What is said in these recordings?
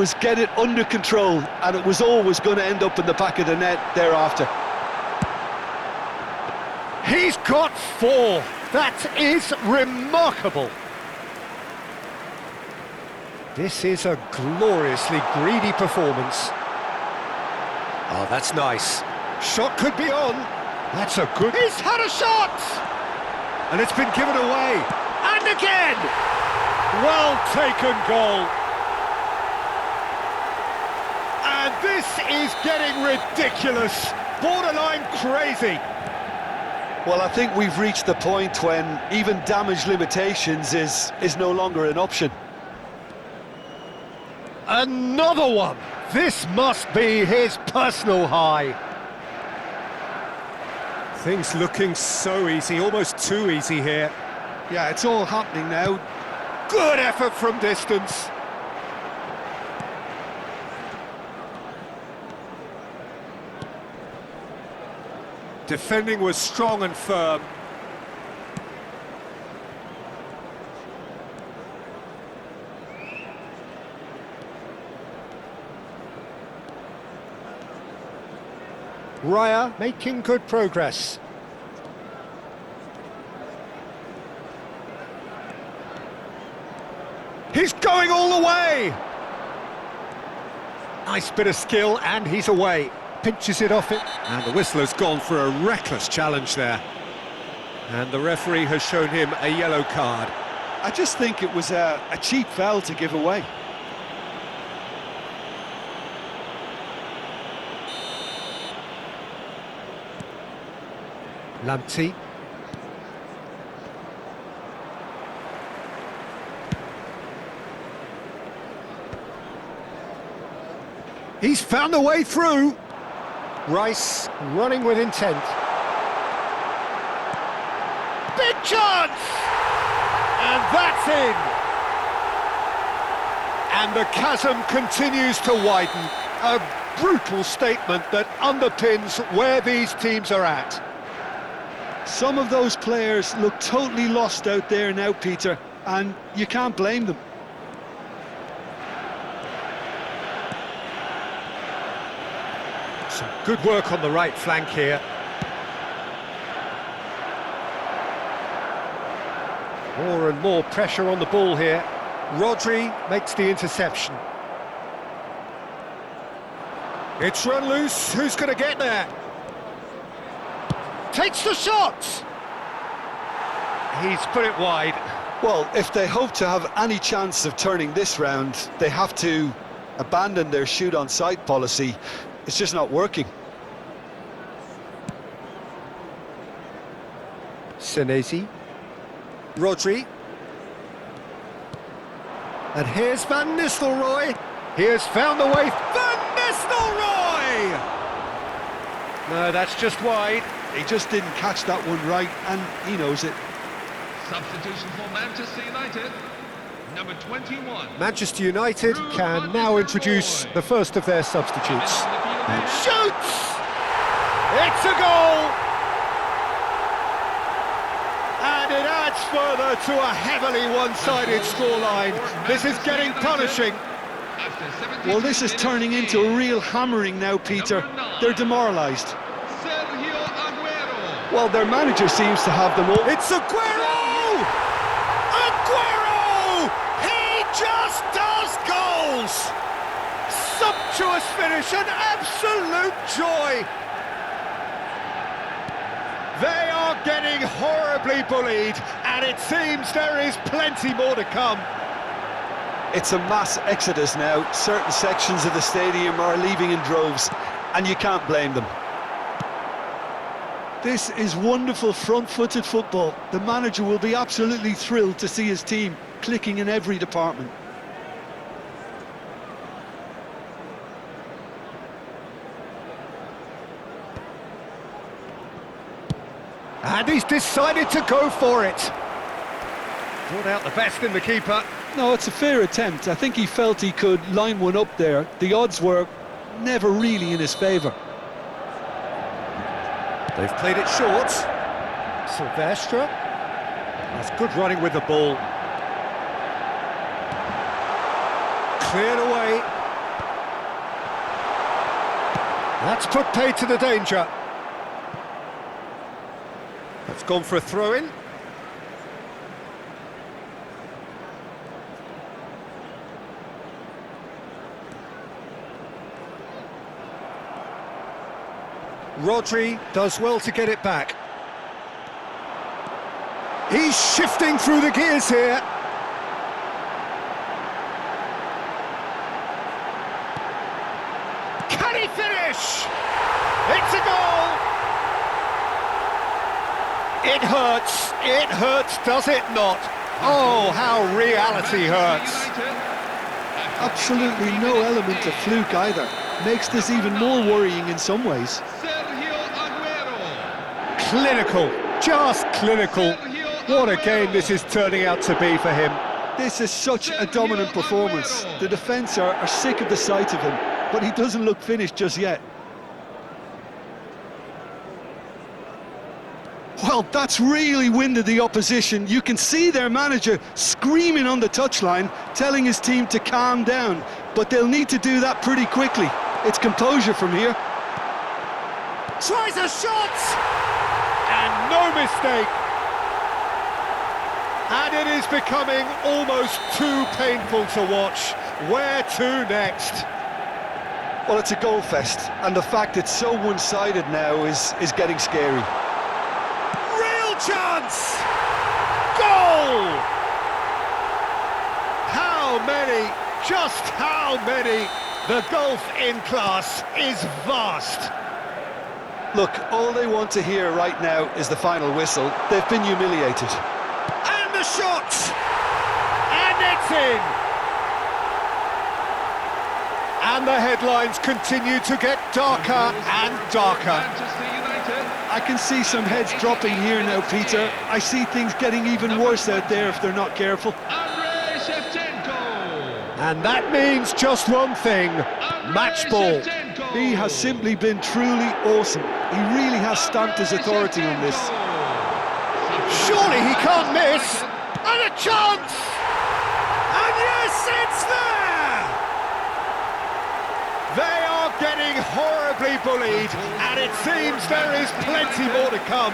was get it under control, and it was always going to end up in the back of the net thereafter. He's got 4. That is remarkable. This is a gloriously greedy performance. Oh, that's nice. Shot could be on. That's a good... He's had a shot! And it's been given away. And again! Well taken goal. And this is getting ridiculous. Borderline crazy. Well, I think we've reached the point when even damage limitations is no longer an option. Another one! This must be his personal high. Things looking so easy, almost too easy here. Yeah, it's all happening now. Good effort from distance. Defending was strong and firm. Raya making good progress. He's going all the way! Nice bit of skill, and he's away. Pinches it off it. And the whistler's gone for a reckless challenge there. And the referee has shown him a yellow card. I just think it was a cheap foul to give away. Lamptey. He's found a way through. Rice running with intent. Big chance! And that's in. And the chasm continues to widen. A brutal statement that underpins where these teams are at. Some of those players look totally lost out there now, Peter, and you can't blame them. Some good work on the right flank here. More and more pressure on the ball here. Rodri makes the interception. It's run loose. Who's going to get there? Takes the shot! He's put it wide. Well, if they hope to have any chance of turning this round, they have to abandon their shoot-on-sight policy. It's just not working. Senesi. Rodri. And here's Van Nistelrooy. He has found the way. Van Nistelrooy! No, that's just wide. He just didn't catch that one right, and he knows it. Substitution for Manchester United, number 21. Manchester United can now introduce the first of their substitutes. And shoots! It's a goal! And it adds further to a heavily one-sided scoreline. This is getting punishing. Well, this is turning into a real hammering now, Peter. They're demoralised. Well, their manager seems to have them all. It's Aguero! Aguero! He just does goals! Sumptuous finish, an absolute joy! They are getting horribly bullied, and it seems there is plenty more to come. It's a mass exodus now. Certain sections of the stadium are leaving in droves, and you can't blame them. This is wonderful front-footed football. The manager will be absolutely thrilled to see his team clicking in every department. And he's decided to go for it. Brought out the best in the keeper. No, it's a fair attempt. I think he felt he could line one up there. The odds were never really in his favour. They've played it short. Silvestre. That's good running with the ball. Cleared away. That's put paid to the danger. That's gone for a throw-in. Rodri does well to get it back. He's shifting through the gears here. Can he finish? It's a goal! It hurts, does it not? Oh, how reality hurts. Absolutely no element of fluke either. Makes this even more worrying in some ways. Sergio Aguero. Clinical, just clinical. What a game this is turning out to be for him. This is such a dominant performance. The defence are sick of the sight of him, but he doesn't look finished just yet. Well, that's really winded the opposition. You can see their manager screaming on the touchline, telling his team to calm down, but they'll need to do that pretty quickly. It's composure from here. Tries a shot! And no mistake! And it is becoming almost too painful to watch. Where to next? Well, it's a goal fest, and the fact it's so one-sided now is getting scary. Real chance! Goal! How many? Just how many? The gulf in class is vast. Look, all they want to hear right now is the final whistle. They've been humiliated. And the shot! And it's in! And the headlines continue to get darker and darker. Manchester United. I can see some heads dropping here now, Peter. I see things getting even worse out there if they're not careful. Andrei Shevchenko. And that means just one thing, match ball. He has simply been truly awesome. He really has stamped his authority on this. Surely he can't miss! And a chance! And yes, it's there! They are getting horribly bullied, and it seems there is plenty more to come.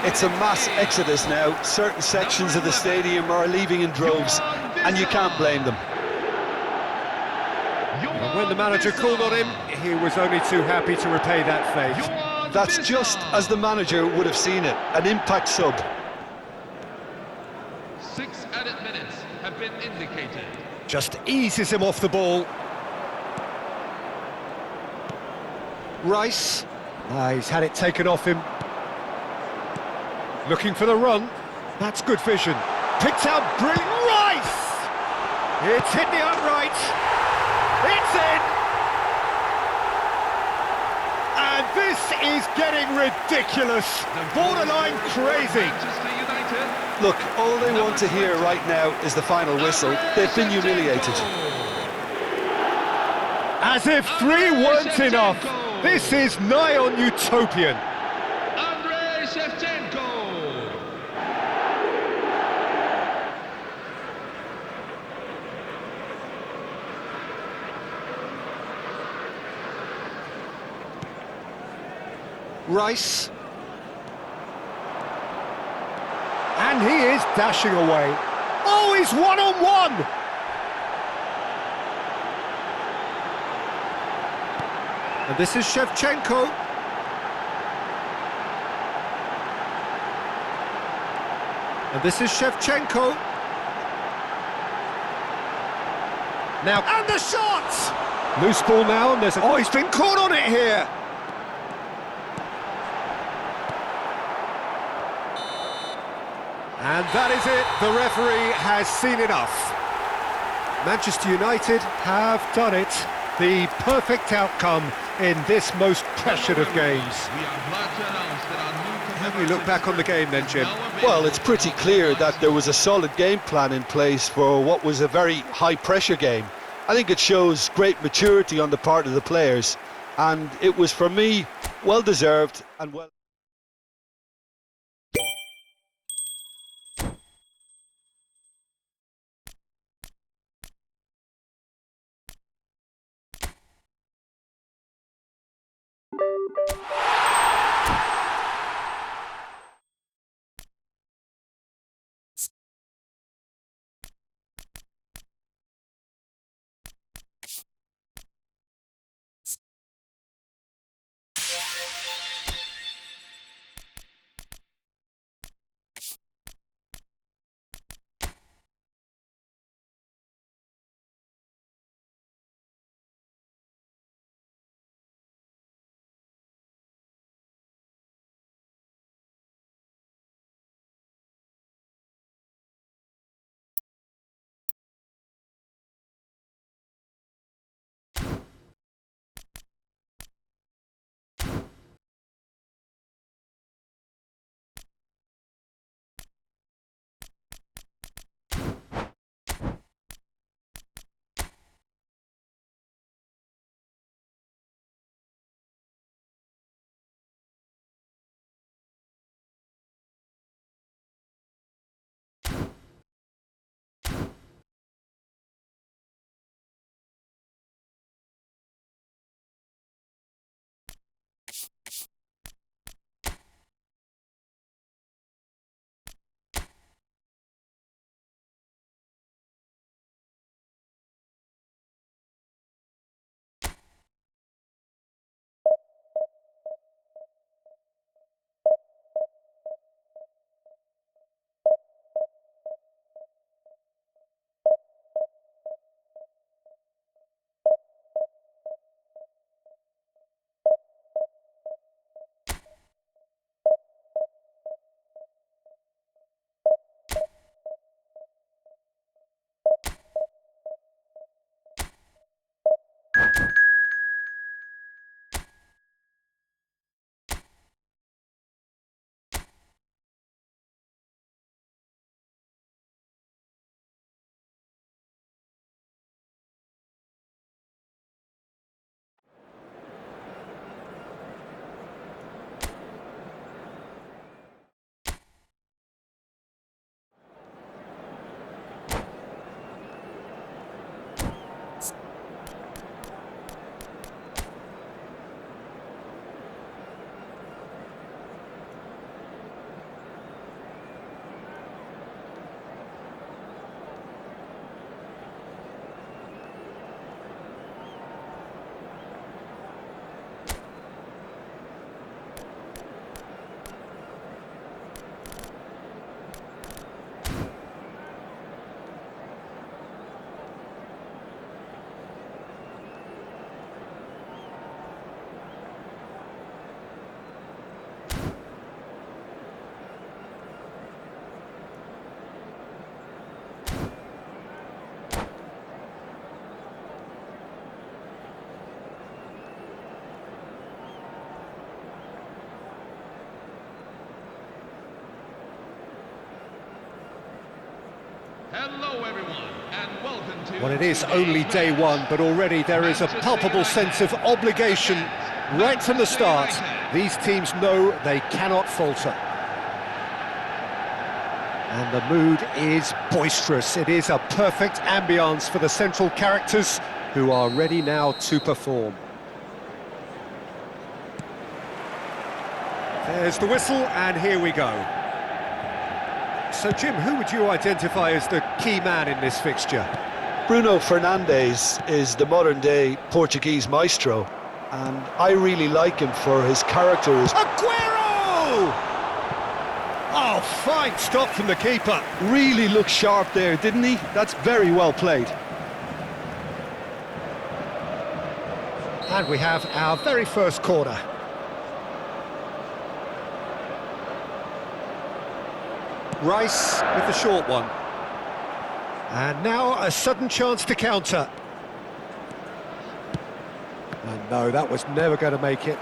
It's a mass exodus now. Certain sections of the stadium are leaving in droves, and you can't blame them. And when the manager called on him, he was only too happy to repay that faith. That's just as the manager would have seen it, an impact sub. 6 added minutes have been indicated. Just eases him off the ball. Rice. He's had it taken off him. Looking for the run. That's good vision. Picked out brilliant. Rice! It's hit the upright. It's in! And this is getting ridiculous. Borderline crazy. Manchester United. Look, all they want to hear right now is the final whistle. They've been humiliated. As if 3 weren't enough. This is nigh on utopian. Andrei Shevchenko. Rice. And he is dashing away. Oh, he's one-on-one! And this is Shevchenko. And this is Shevchenko. Now, and the shot! Loose ball now, and there's a... Oh, he's been caught on it here! And that is it, the referee has seen enough. Manchester United have done it. The perfect outcome in this most pressured of games. We are glad to announce that our new How do you look back on the game then, Jim? Well, it's pretty clear that there was a solid game plan in place for what was a very high-pressure game. I think it shows great maturity on the part of the players, and it was, for me, well-deserved and well... Hello everyone, and welcome to... Well, it is only day one, but already there is a palpable sense of obligation right from the start. These teams know they cannot falter. And the mood is boisterous. It is a perfect ambience for the central characters who are ready now to perform. There's the whistle, and here we go. So, Jim, who would you identify as the key man in this fixture? Bruno Fernandes is the modern-day Portuguese maestro, and I really like him for his character. Aguero! Oh, fine stop from the keeper. Really looked sharp there, didn't he? That's very well played. And we have our very first corner. Rice with the short one. And now a sudden chance to counter. And no, that was never going to make it.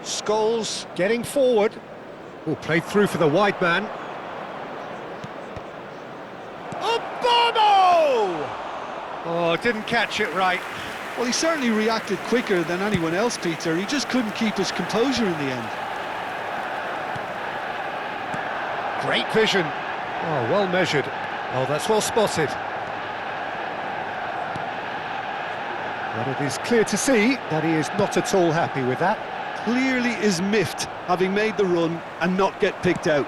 Scholes getting forward. Oh, played through for the wide man. Obama! Oh, didn't catch it right. Well, he certainly reacted quicker than anyone else, Peter. He just couldn't keep his composure in the end. Great vision. Oh, well measured. Oh, that's well spotted. But it is clear to see that he is not at all happy with that. Clearly is miffed, having made the run and not get picked out.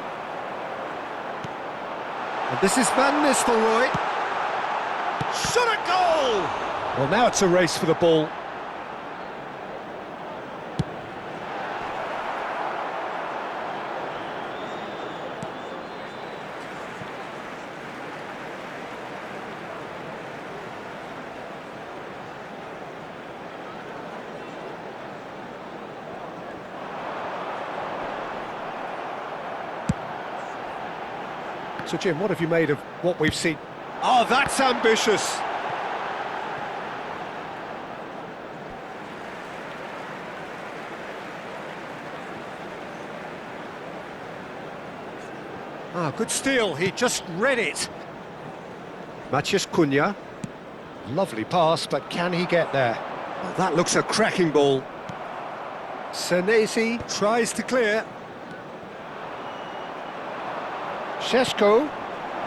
And this is Van Nistelrooy. Shot a goal! Well, now it's a race for the ball. So, Jim, what have you made of what we've seen? Oh, that's ambitious! Ah, good steal, he just read it. Matheus Cunha. Lovely pass, but can he get there? Oh, that looks a cracking ball. Senesi tries to clear. Šeško,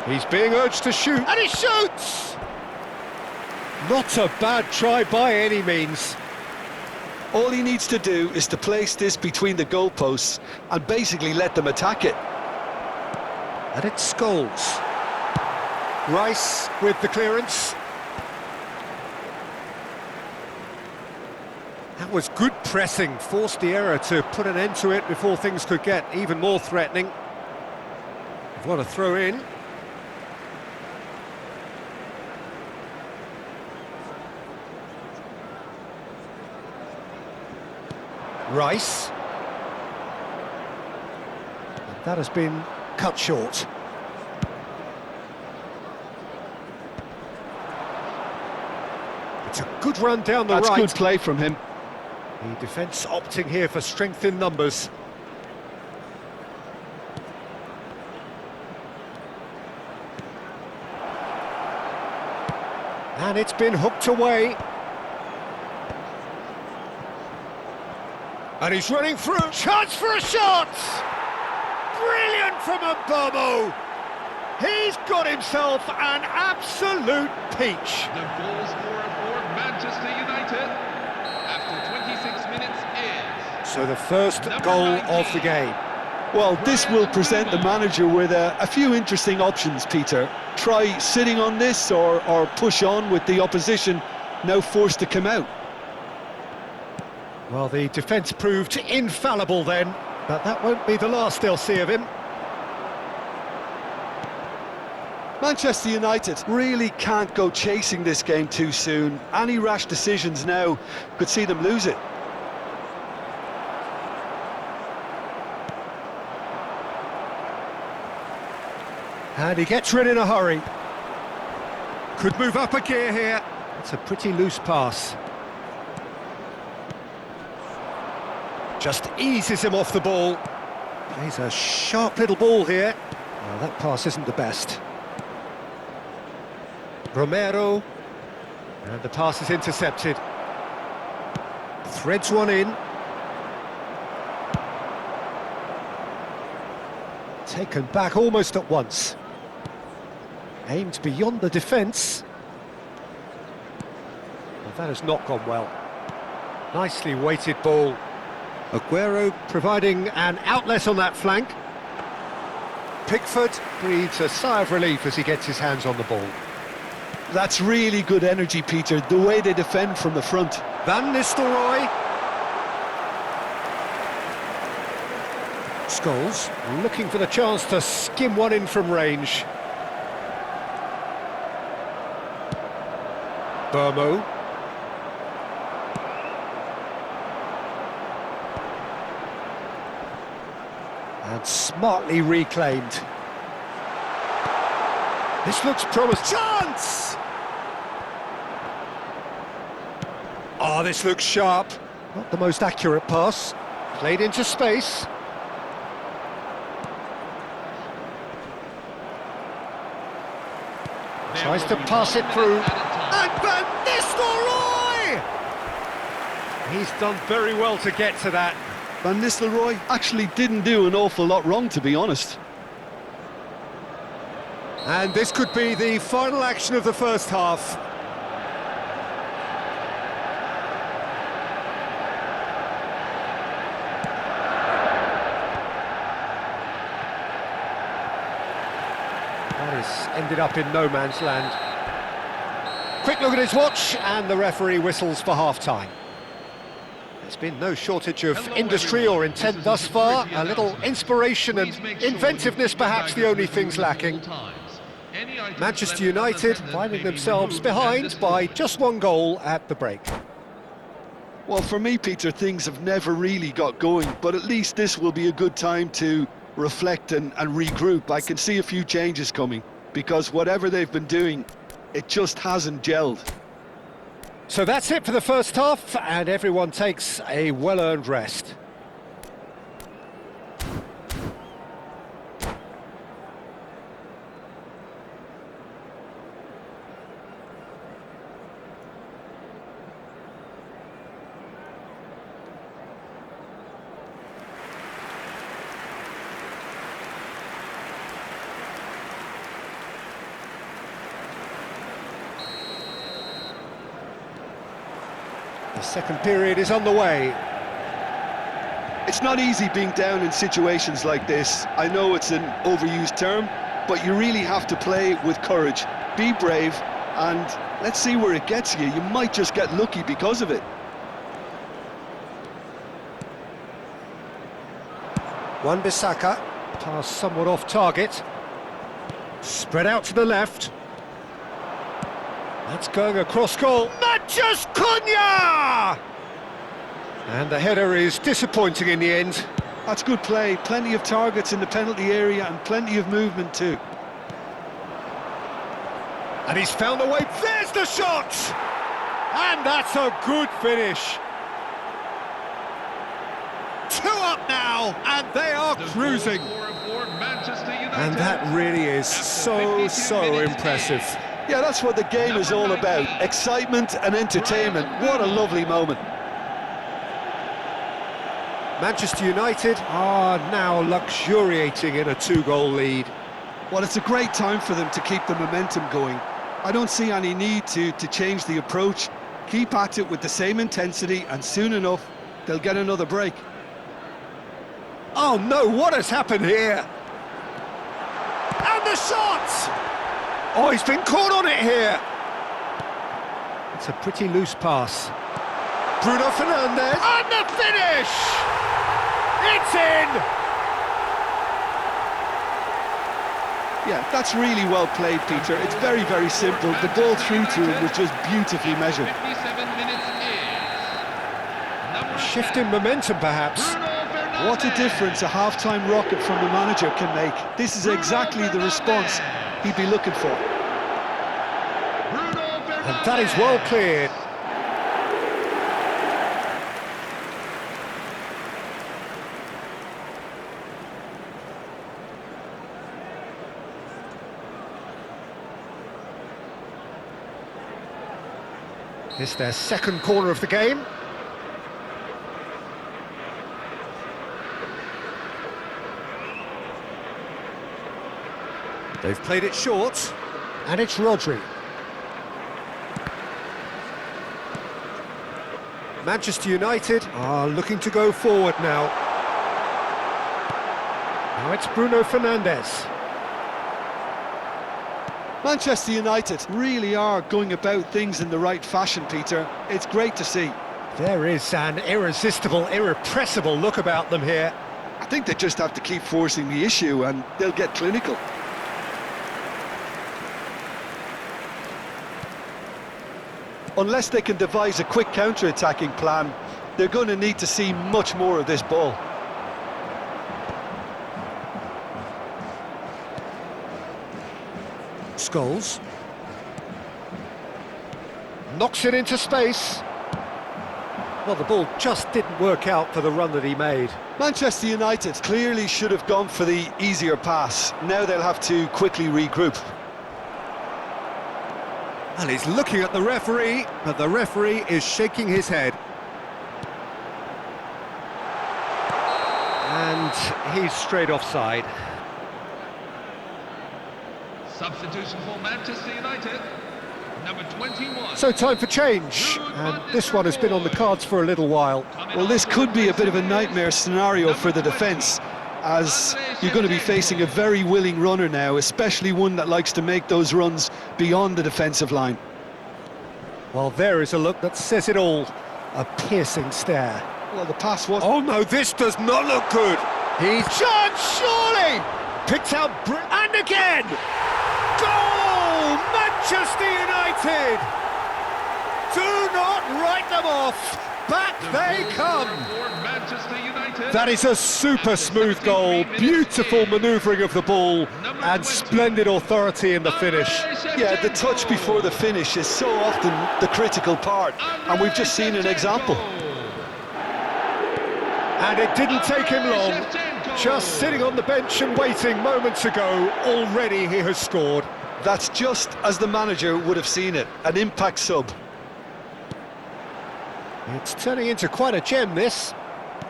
he's being urged to shoot, and he shoots! Not a bad try by any means. All he needs to do is to place this between the goalposts and basically let them attack it. And it's Scholes. Rice with the clearance. That was good pressing, forced the error to put an end to it before things could get even more threatening. What a throw in. Rice. And that has been cut short. It's a good run down the right. That's good play from him. The defence opting here for strength in numbers. And it's been hooked away. And he's running through. Chance for a shot! Brilliant from Mbeumo. He's got himself an absolute peach. The goal scorer for Manchester United after 26 minutes is... So the first goal of the game. Well, this will present the manager with a few interesting options, Peter. Try sitting on this or push on with the opposition now forced to come out. Well, the defence proved infallible then, but that won't be the last they'll see of him. Manchester United really can't go chasing this game too soon. Any rash decisions now could see them lose it. And he gets rid in a hurry. Could move up a gear here. It's a pretty loose pass. Just eases him off the ball. Plays a sharp little ball here. Well, that pass isn't the best. Romero. And the pass is intercepted. Threads one in. Taken back almost at once. Aimed beyond the defence. Well, that has not gone well. Nicely weighted ball. Aguero providing an outlet on that flank. Pickford breathes a sigh of relief as he gets his hands on the ball. That's really good energy, Peter, the way they defend from the front. Van Nistelrooy. Scholes looking for the chance to skim one in from range. Burmo. And smartly reclaimed. This looks promising. Chance! Oh, this looks sharp. Not the most accurate pass. Played into space. Tries to pass it through. And Van Nistelrooy! He's done very well to get to that. Van Nistelrooy actually didn't do an awful lot wrong, to be honest. And this could be the final action of the first half. That has ended up in no man's land. Quick look at his watch, and the referee whistles for half-time. There's been no shortage of industry or intent thus far. A little inspiration and inventiveness perhaps the only things lacking. Manchester United finding themselves behind by just one goal at the break. Well, for me, Peter, things have never really got going, but at least this will be a good time to reflect and regroup. I can see a few changes coming, because whatever they've been doing, it just hasn't gelled. So that's it for the first half, and everyone takes a well-earned rest. The second period is on the way. It's not easy being down in situations like this. I know it's an overused term, but you really have to play with courage. Be brave, and let's see where it gets you. You might just get lucky because of it. Wan-Bissaka, pass somewhat off target. Spread out to the left. That's going across goal. Matheus Cunha! And the header is disappointing in the end. That's good play. Plenty of targets in the penalty area and plenty of movement too. And he's found a way. There's the shot! And that's a good finish. 2 up now, and they are cruising. And that really is so impressive. Yeah, that's what the game is all about. Excitement and entertainment. What a lovely moment. Manchester United are now luxuriating in a 2-goal lead. Well, it's a great time for them to keep the momentum going. I don't see any need to change the approach. Keep at it with the same intensity, and soon enough, they'll get another break. Oh no, what has happened here? And the shot! Oh, he's been caught on it here. It's a pretty loose pass. Bruno Fernandes. And the finish! It's in! Yeah, that's really well played, Peter. It's very, very simple. The ball through to him was just beautifully measured. 57 minutes is Shift in momentum, perhaps. What a difference a half-time rocket from the manager can make. This is exactly the response he'd be looking for. And that is well cleared. It's their second corner of the game. They've played it short, and it's Rodri. Manchester United are looking to go forward now. Now it's Bruno Fernandes. Manchester United really are going about things in the right fashion, Peter. It's great to see. There is an irresistible, irrepressible look about them here. I think they just have to keep forcing the issue and they'll get clinical. Unless they can devise a quick counter-attacking plan, they're going to need to see much more of this ball. Scholes knocks it into space. Well, the ball just didn't work out for the run that he made. Manchester United clearly should have gone for the easier pass. Now they'll have to quickly regroup. And he's looking at the referee, but the referee is shaking his head. And he's straight offside. Substitution for Manchester United, number 21. So time for change, and this one has been on the cards for a little while. Well, this could be a bit of a nightmare scenario for the defence, as you're going to be facing a very willing runner now, especially one that likes to make those runs beyond the defensive line. Well, there is a look that says it all. A piercing stare. Well, the pass was... Oh no, this does not look good. He's chance, surely! Picked out, and again! Goal! Manchester United! Do not write them off! Back they come! That is a super smooth goal, beautiful manoeuvring of the ball, and splendid authority in the finish. Yeah, the touch before the finish is so often the critical part, and we've just seen an example. And it didn't take him long. Just sitting on the bench and waiting moments ago, already he has scored. That's just as the manager would have seen it, an impact sub. It's turning into quite a gem, this.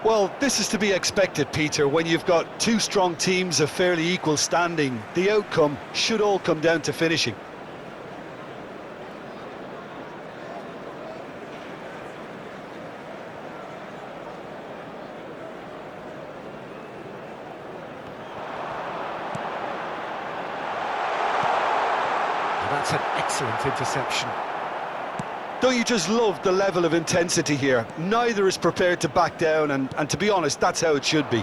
Well, this is to be expected, Peter, when you've got two strong teams of fairly equal standing. The outcome should all come down to finishing. That's an excellent interception. Don't you just love the level of intensity here? Neither is prepared to back down, and to be honest, that's how it should be.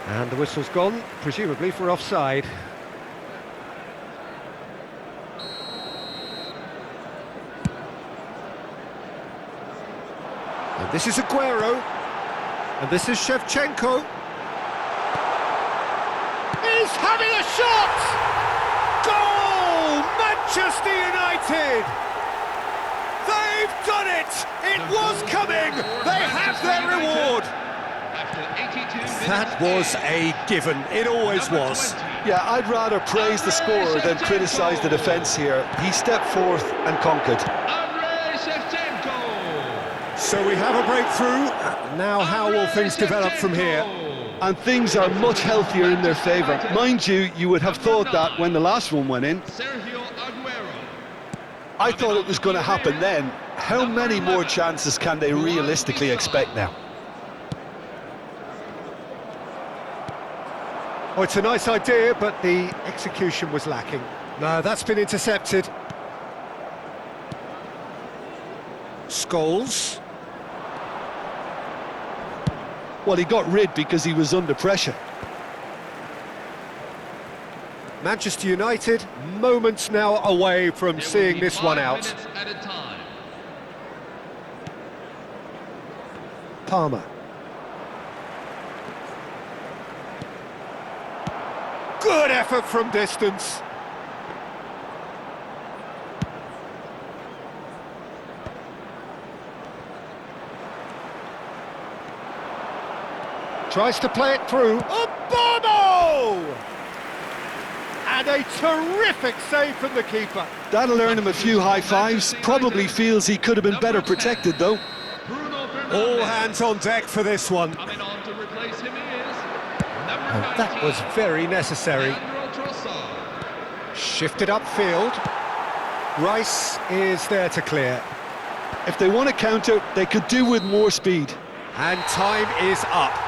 And the whistle's gone, presumably for offside. And this is Aguero. And this is Shevchenko. He's having a shot! Goal! Manchester United! They've done it! It was coming! They have their reward! That was a given. It always was. Yeah, I'd rather praise the scorer than criticise the defence here. He stepped forth and conquered. So we have a breakthrough. Now how will things develop from here? And things are much healthier in their favour. Mind you, you would have thought that when the last one went in. I thought it was going to happen then. How many more chances can they realistically expect now? Oh, it's a nice idea, but the execution was lacking. No, that's been intercepted. Scholes. Well, he got rid because he was under pressure. Manchester United, moments now away from seeing this one out. Palmer. Good effort from distance. Tries to play it through. Bono! And a terrific save from the keeper. That'll earn him a few high fives. Probably feels he could have been better protected, though. Bruno Fernandes. All hands on deck for this one. Coming on to replace him is number Oh, that 19, was very necessary. Leandro Trossard. Shifted upfield. Rice is there to clear. If they want to counter, they could do with more speed. And time is up.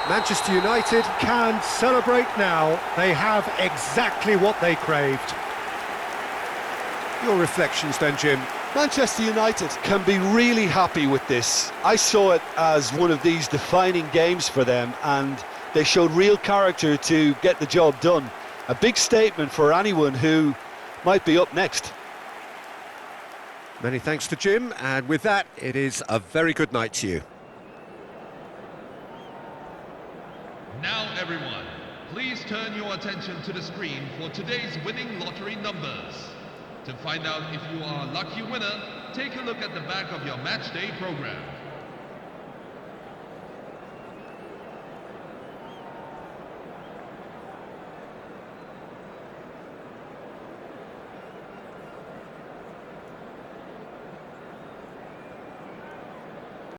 Manchester United can celebrate now. They have exactly what they craved. Your reflections then, Jim? Manchester United can be really happy with this. I saw it as one of these defining games for them, and they showed real character to get the job done. A big statement for anyone who might be up next. Many thanks to Jim, and with that, it is a very good night to you. Now everyone, please turn your attention to the screen for today's winning lottery numbers. To find out if you are a lucky winner, take a look at the back of your match day program.